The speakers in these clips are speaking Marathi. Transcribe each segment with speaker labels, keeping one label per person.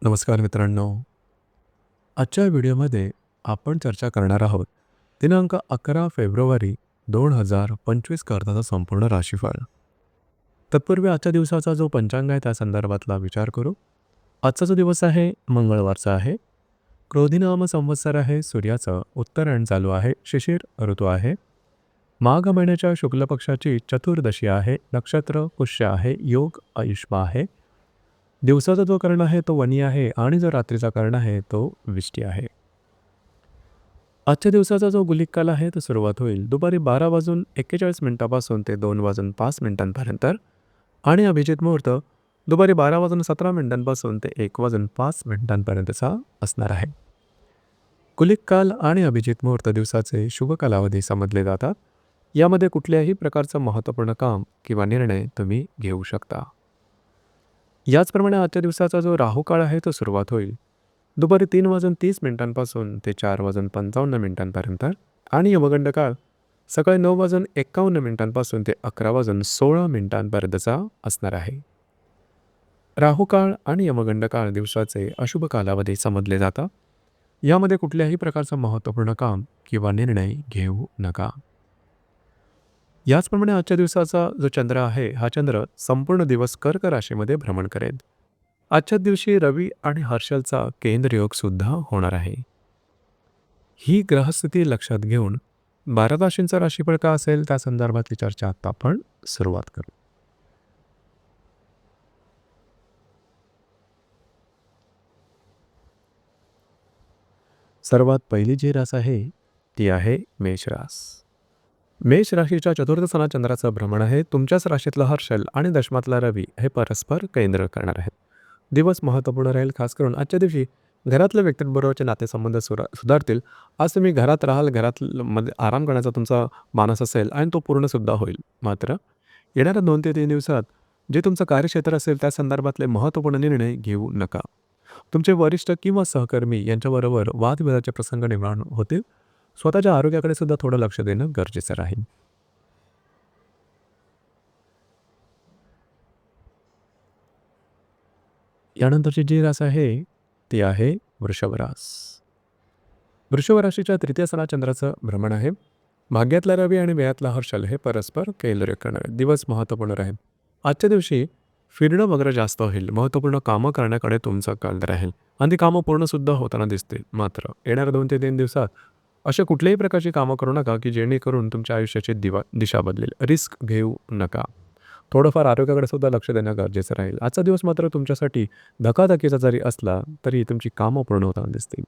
Speaker 1: नमस्कार मित्रांनो. आजच्या व्हिडिओमध्ये आपण चर्चा करणार आहोत दिनांक 11 फेब्रुवारी 2025 करताचा संपूर्ण राशीफळ. तत्पूर्वी आजच्या दिवसाचा जो पंचांग आहे त्या संदर्भातला विचार करू. आजचा जो दिवस आहे मंगळवारचा आहे. क्रोधिनाम संवत्सर आहे. सूर्याचं उत्तरायण चालू आहे. शिशिर ऋतू आहे. माघ महिन्याच्या शुक्ल पक्षाची चतुर्दशी आहे. नक्षत्र पुष्य आहे. योग आयुष्मा आहे. दिवसाचा जो कर्ण आहे तो वनी आहे आणि जो रात्रीचा कर्ण आहे तो विष्टी आहे. आजच्या दिवसाचा जो गुलिक काल आहे तो सुरुवात होईल दुपारी 12:41 ते 2:05 आणि अभिजित मुहूर्त दुपारी 12:17 ते 1:05 असणार आहे. गुलिक काल आणि अभिजित मुहूर्त दिवसाचे शुभ कालावधी समजले जातात. यामध्ये कुठल्याही प्रकारचं महत्त्वपूर्ण काम किंवा निर्णय तुम्ही घेऊ शकता. याचप्रमाणे आजच्या दिवसाचा जो राहू काळ आहे तो सुरुवात होईल दुपारी 3:30 ते 4:55 आणि यमगंड काळ सकाळी 9:51 ते 11:16 असणार आहे. राहू काळ आणि यमगंड काळ दिवसाचे अशुभ कालावधी समजले जातात. यामध्ये कुठल्याही प्रकारचं महत्त्वपूर्ण काम किंवा निर्णय घेऊ नका. याचप्रमाणे आजच्या दिवसाचा जो चंद्र आहे हा चंद्र संपूर्ण दिवस कर्क राशीमध्ये भ्रमण करेल. आजच्या दिवशी रवी आणि हर्षलचा केंद्र योग सुद्धा होणार आहे. ही ग्रहस्थिती लक्षात घेऊन 12 राशींचा राशीफळ का असेल त्या संदर्भातली चर्चा आता आपण सुरुवात करू. सर्वात पहिली जी रास आहे ती आहे मेष रास. मेष राशीच्या चतुर्थ स्थानात चंद्राचं भ्रमण आहे. तुमच्याच राशीतला हर्षल आणि दशमातला रवी हे परस्पर केंद्र करणार आहेत. दिवस महत्त्वपूर्ण राहील. खास करून आजच्या दिवशी घरातल्या व्यक्तींबरोबरचे नातेसंबंध सुधारतील. आज तुम्ही घरात राहाल, मध्ये आराम करण्याचा तुमचा मानस असेल आणि तो पूर्णसुद्धा होईल. मात्र येणाऱ्या 2 ते 3 दिवसात जे तुमचं कार्यक्षेत्र असेल त्या संदर्भातले महत्त्वपूर्ण निर्णय घेऊ नका. तुमचे वरिष्ठ किंवा सहकर्मी यांच्याबरोबर वादविवादाचे प्रसंग निर्माण होतील. स्वतःच्या आरोग्याकडे सुद्धा थोडं लक्ष देणं गरजेचं राहील. यानंतरची जी रास आहे ती आहे वृषभ रास. वृषभ राशीच्या तृतीय स्थानात चंद्राचं भ्रमण आहे. भाग्यातला रवी आणि व्ययातला हर्षल हे परस्पर केंद्र करणार आहेत. दिवस महत्त्वपूर्ण राहील. आजच्या दिवशी फिरणं वगैरे जास्त होईल. महत्त्वपूर्ण कामं करण्याकडे तुमचा कल राहील आणि ती कामं पूर्णसुद्धा होताना दिसतील. मात्र येणाऱ्या 2 ते 3 दिवसात अशा कुठल्याही प्रकारची कामं करू नका की जेणेकरून तुमच्या आयुष्याची दिशा बदलेल. रिस्क घेऊ नका. थोडंफार आरोग्याकडे सुद्धा लक्ष देणं गरजेचं राहील. आजचा दिवस मात्र तुमच्यासाठी धकाधकीचा जरी असला तरी तुमची कामं पूर्ण होताना दिसतील.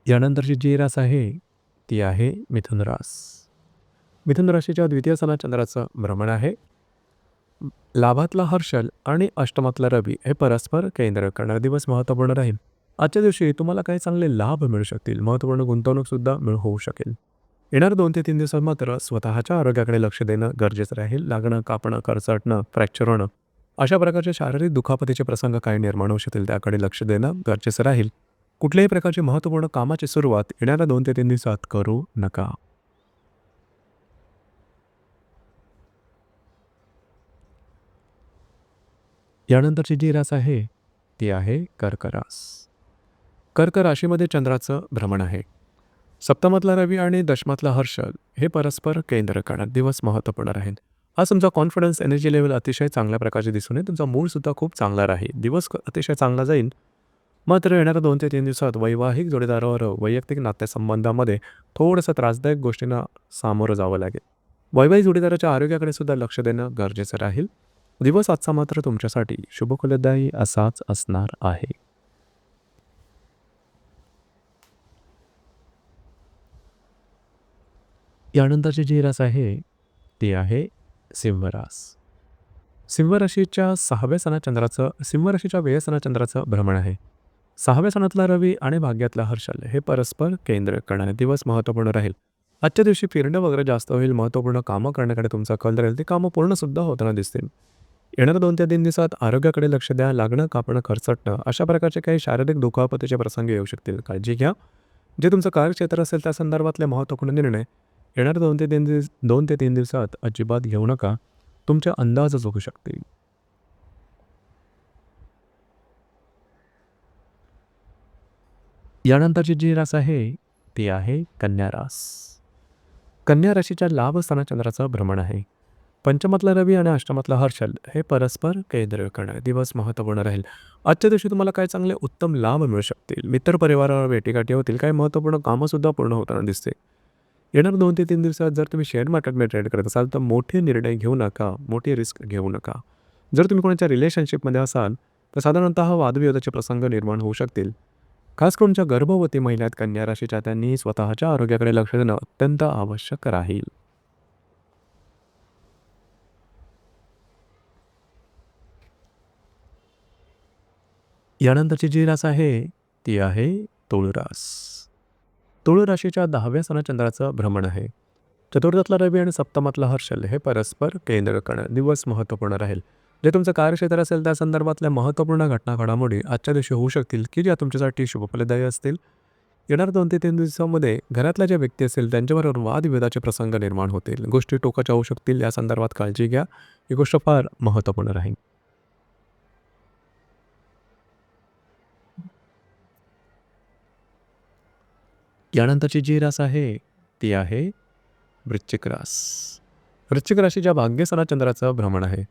Speaker 1: यानंतरची जी रास आहे ती आहे मिथुन रास. मिथुन राशीच्या द्वितीय स्थानात चंद्राचं भ्रमण आहे. लाभातला हर्षल आणि अष्टमातला रवी हे परस्पर केंद्र करणारा दिवस महत्त्वपूर्ण राहील. आजच्या दिवशी तुम्हाला काही चांगले लाभ मिळू शकतील. महत्त्वपूर्ण गुंतवणूकसुद्धा होऊ शकेल. येणाऱ्या 2 ते 3 दिवसात मात्र स्वतःच्या आरोग्याकडे लक्ष देणं गरजेचं राहील. लागणं, कापणं, खरचटणं, फ्रॅक्चर होणं अशा प्रकारचे शारीरिक दुखापतीचे प्रसंग काही निर्माण होऊ शकतील. त्याकडे लक्ष देणं गरजेचं राहील. कुठल्याही प्रकारची महत्त्वपूर्ण कामाची सुरुवात येणाऱ्या 2 ते 3 दिवसात करू नका. यानंतरची जी रास आहे ती आहे कर्क रास. कर्क राशीमध्ये चंद्राचं भ्रमण आहे. सप्तमातला रवी आणि दशमातला हर्षल हे परस्पर केंद्र करणार दिवस महत्त्वपूर्ण राहील. आज तुमचा कॉन्फिडन्स एनर्जी लेवल अतिशय चांगल्या प्रकारचे दिसून येईल. तुमचा मूडसुद्धा खूप चांगला राहील. दिवस अतिशय चांगला जाईल. मात्र येणाऱ्या 2 ते 3 दिवसात वैवाहिक जोडीदारावर वैयक्तिक नातेसंबंधामध्ये थोडंसं त्रासदायक गोष्टींना सामोरं जावं लागेल. वैवाहिक जोडीदाराच्या आरोग्याकडे सुद्धा लक्ष देणं गरजेचं राहील. दिवस आजचा मात्र तुमच्यासाठी शुभफलदायी असाच असणार आहे. यानंतरची जी रास आहे ती आहे सिंह रास. सिंह राशीच्या 6व्या स्थानात सिंह राशीच्या व्यय स्थानात चंद्राचं भ्रमण आहे. 6व्या स्थानातला रवी आणि भाग्यातला हर्षल हे परस्पर केंद्र करणारे दिवस महत्त्वपूर्ण राहील. आजच्या दिवशी फिरणं वगैरे जास्त होईल. महत्त्वपूर्ण कामं करण्याकडे तुमचा कल राहील. ती कामं पूर्णसुद्धा होताना दिसतील. येणाऱ्या 2 ते 3 दिवसात आरोग्याकडे लक्ष द्या. लागणं, कापणं, खरचटणं अशा प्रकारचे काही शारीरिक दुखापतीचे प्रसंग येऊ शकतील. काळजी घ्या. जे तुमचं कार्यक्षेत्र असेल त्या संदर्भातले महत्त्वपूर्ण निर्णय येणाऱ्या 2 ते 3 दिवसात अजिबात घेऊ नका. तुमचे अंदाज चुकू शकतील. यानंतरची जी रास आहे ती आहे कन्या रास. कन्या राशीच्या लाभ स्थानात चंद्राचं भ्रमण आहे. पंचमातला रवी आणि अष्टमातला हर्षल हे परस्पर केंद्र करणारे दिवस महत्त्वपूर्ण राहील. आजच्या दिवशी तुम्हाला काय चांगले उत्तम लाभ मिळू शकतील. मित्र परिवारावर भेटीगाठी होतील. काही महत्त्वपूर्ण कामंसुद्धा पूर्ण होताना दिसते. येणार 2 ते 3 दिवसात जर तुम्ही शेअर मार्केटमध्ये ट्रेड करत असाल तर मोठे निर्णय घेऊ नका, मोठी रिस्क घेऊ नका. जर तुम्ही कोणाच्या रिलेशनशिपमध्ये असाल तर साधारणतः वादविवादाचे प्रसंग निर्माण होऊ शकतील. खास करून ज्या गर्भवती महिला आहेत कन्या राशीच्या त्यांनी स्वतःच्या आरोग्याकडे लक्ष देणं अत्यंत आवश्यक राहील. यानंतरची जी रास आहे ती आहे तुळ रास. तुळ राशीच्या 10व्या स्थानात चंद्राचं भ्रमण आहे. चतुर्थातला रवी आणि सप्तमातला हर्षल हे परस्पर केंद्र करणारे दिवस महत्त्वपूर्ण राहील. जे तुमचं कार्यक्षेत्र असेल त्या संदर्भातल्या महत्त्वपूर्ण घटना घडामोडी आजच्या दिवशी होऊ शकतील की ज्या तुमच्यासाठी शुभफलदायी असतील. येणाऱ्या 2 ते 3 दिवसांमध्ये घरातल्या ज्या व्यक्ती असतील त्यांच्याबरोबर वादविवादाचे प्रसंग निर्माण होतील. गोष्टी टोकाच्या होऊ शकतील. या संदर्भात काळजी घ्या. ही गोष्ट फार महत्त्वपूर्ण राहील. यानंतरची जी रास आहे ती आहे वृश्चिक रास. वृश्चिक राशीच्या भाग्यस्थानात चंद्राचं भ्रमण आहे.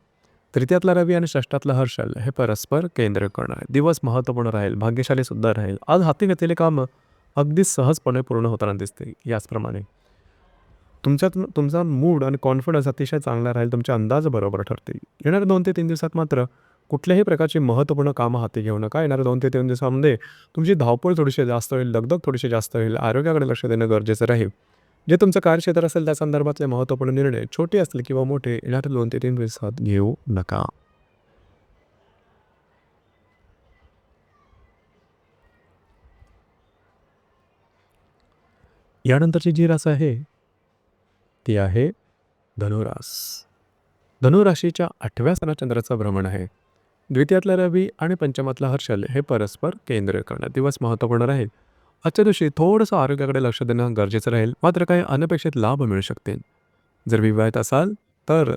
Speaker 1: तृतीयातला रवी आणि षष्ठातला हर्षल हे परस्पर केंद्र करणार दिवस महत्त्वपूर्ण राहील. भाग्यशाली सुद्धा राहील. आज हाती घेतलेले काम अगदी सहजपणे पूर्ण होताना दिसते. याचप्रमाणे तुमचा मूड आणि कॉन्फिडन्स अतिशय चांगला राहील. तुमचे अंदाज बरोबर ठरतील. येणाऱ्या 2 ते 3 दिवसात मात्र कुठल्याही प्रकारची महत्त्वपूर्ण कामं हाती घेऊ नका. येणाऱ्या 2 ते 3 दिवसामध्ये तुमची धावपळ थोडीशी जास्त होईल, दगदग थोडीशी जास्त होईल. आरोग्याकडे लक्ष देणं गरजेचं राहील. जे तुमचं कार्यक्षेत्र असेल त्या संदर्भातले महत्त्वपूर्ण निर्णय छोटे असतील किंवा मोठे येणाऱ्या 2 ते 3 दिवसात घेऊ नका. यानंतरची जी रास आहे ती आहे धनुरास. धनुराशीच्या 8व्या स्थानात चंद्राचं भ्रमण आहे. द्वितीयातला रवी आणि पंचमातला हर्षल हे परस्पर केंद्र करणार दिवस महत्त्वपूर्ण राहील. आजच्या दिवशी थोडंसं आरोग्याकडे लक्ष देणं गरजेचं राहील. मात्र काही अनपेक्षित लाभ मिळू शकतील. जर विवाहित असाल तर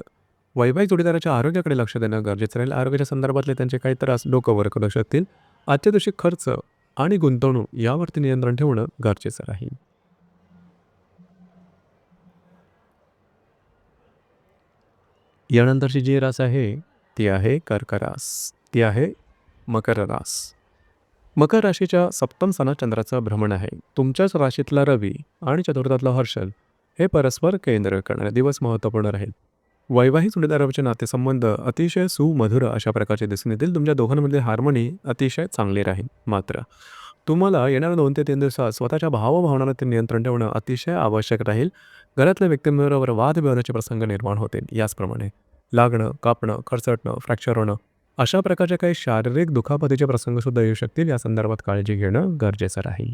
Speaker 1: वैवाहिक जोडीदाराच्या आरोग्याकडे लक्ष देणं गरजेचं राहील. आरोग्याच्या संदर्भातले त्यांचे काही त्रास डोकं वर करू शकतील. आजच्या दिवशी खर्च आणि गुंतवणूक यावरती नियंत्रण ठेवणं गरजेचं राहील. यानंतरची जी रास आहे ती आहे कर्क रास. ती आहे मकर रास. मकर राशीच्या सप्तम स्थानात चंद्राचं भ्रमण आहे. तुमच्याच राशीतला रवी आणि चतुर्थातला हर्षल हे परस्पर केंद्र करणारे दिवस महत्त्वपूर्ण राहील. वैवाहिक जोडीदाराचे नातेसंबंध अतिशय सुमधुर अशा प्रकारचे दिसून येतील. तुमच्या दोघांमधील हार्मोनी अतिशय चांगली राहील. मात्र तुम्हाला येणाऱ्या 2 ते 3 दिवसात स्वतःच्या भावभावनांवर नियंत्रण ठेवणं अतिशय आवश्यक राहील. घरातल्या व्यक्तींबरोबर वादविवादाचे प्रसंग निर्माण होतील. याचप्रमाणे लागणं, कापणं, खरचटणं, फ्रॅक्चर होणं अशा प्रकारचे काही शारीरिक दुखापतीचे प्रसंगसुद्धा येऊ शकतील. या संदर्भात काळजी घेणं गरजेचं राहील.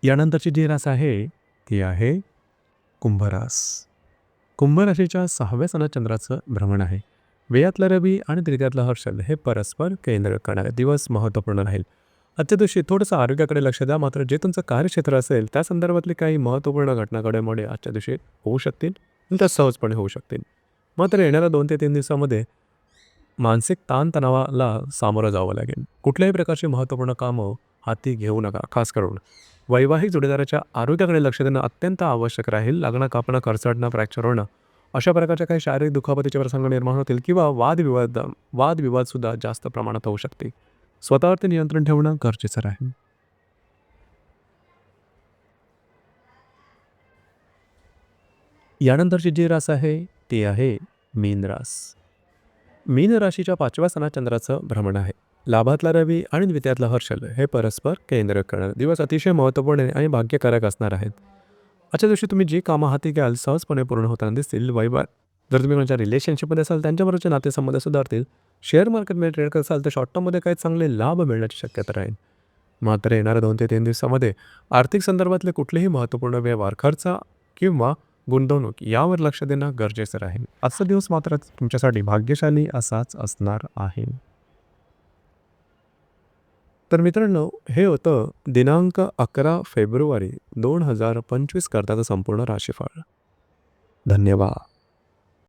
Speaker 1: यानंतरची जी रास आहे ती आहे कुंभरास. कुंभ राशीच्या 6व्या स्थानात चंद्राचं भ्रमण आहे. व्ययातला रवी आणि तृतीयातला हर्षल हे परस्पर केंद्र करणारे दिवस महत्त्वपूर्ण राहील. आजच्या दिवशी थोडंसं आरोग्याकडे लक्ष द्या. मात्र जे तुमचं कार्यक्षेत्र असेल त्या संदर्भातली काही महत्त्वपूर्ण घटना घडामोडी आजच्या दिवशी होऊ शकतील आणि त्या सहजपणे होऊ शकतील. मात्र येणाऱ्या 2 ते 3 दिवसामध्ये मानसिक ताणतणावाला सामोरं जावं लागेल. कुठल्याही प्रकारची महत्त्वपूर्ण कामं हाती घेऊ नका. खास करून वैवाहिक जोडीदाराच्या आरोग्याकडे लक्ष देणं अत्यंत आवश्यक राहील. लागणं, कापणं, खरचटणं, फ्रॅक्चर होणं अशा प्रकारच्या काही शारीरिक दुखापतीचे प्रसंग निर्माण होतील किंवा वादविवादसुद्धा जास्त प्रमाणात होऊ शकते. स्वतःवरती नियंत्रण ठेवणं गरजेचं राहील. यानंतरची जी रास आहे ती आहे मीन रास. मीन राशीच्या 5व्या स्थानात चंद्राचं भ्रमण आहे. लाभातला रवी आणि द्वितीयातला हर्षल हे परस्पर केंद्र करणार दिवस अतिशय महत्त्वपूर्ण आणि भाग्यकारक असणार आहेत. आजच्या दिवशी तुम्ही जी कामं हाती घ्याल सहजपणे पूर्ण होताना दिसतील. जर तुम्ही कोणाच्या रिलेशनशिपमध्ये असाल त्यांच्याबरोबरचे नातेसंबंध सुधारतील. शेअर मार्केटमध्ये ट्रेड करत असाल तर शॉर्ट टर्ममध्ये काही चांगले लाभ मिळण्याची शक्यता राहील. मात्र येणाऱ्या 2 ते 3 दिवसामध्ये आर्थिक संदर्भातले कुठलेही महत्त्वपूर्ण व्यवहार, खर्च किंवा गुंतवणूक यावर लक्ष देणं गरजेचं राहील. आजचा दिवस मात्र तुमच्यासाठी भाग्यशाली असाच असणार आहे. तर मित्रांनो, हे होतं दिनांक 11 फेब्रुवारी 2025 करताचं संपूर्ण राशीफळ. धन्यवाद.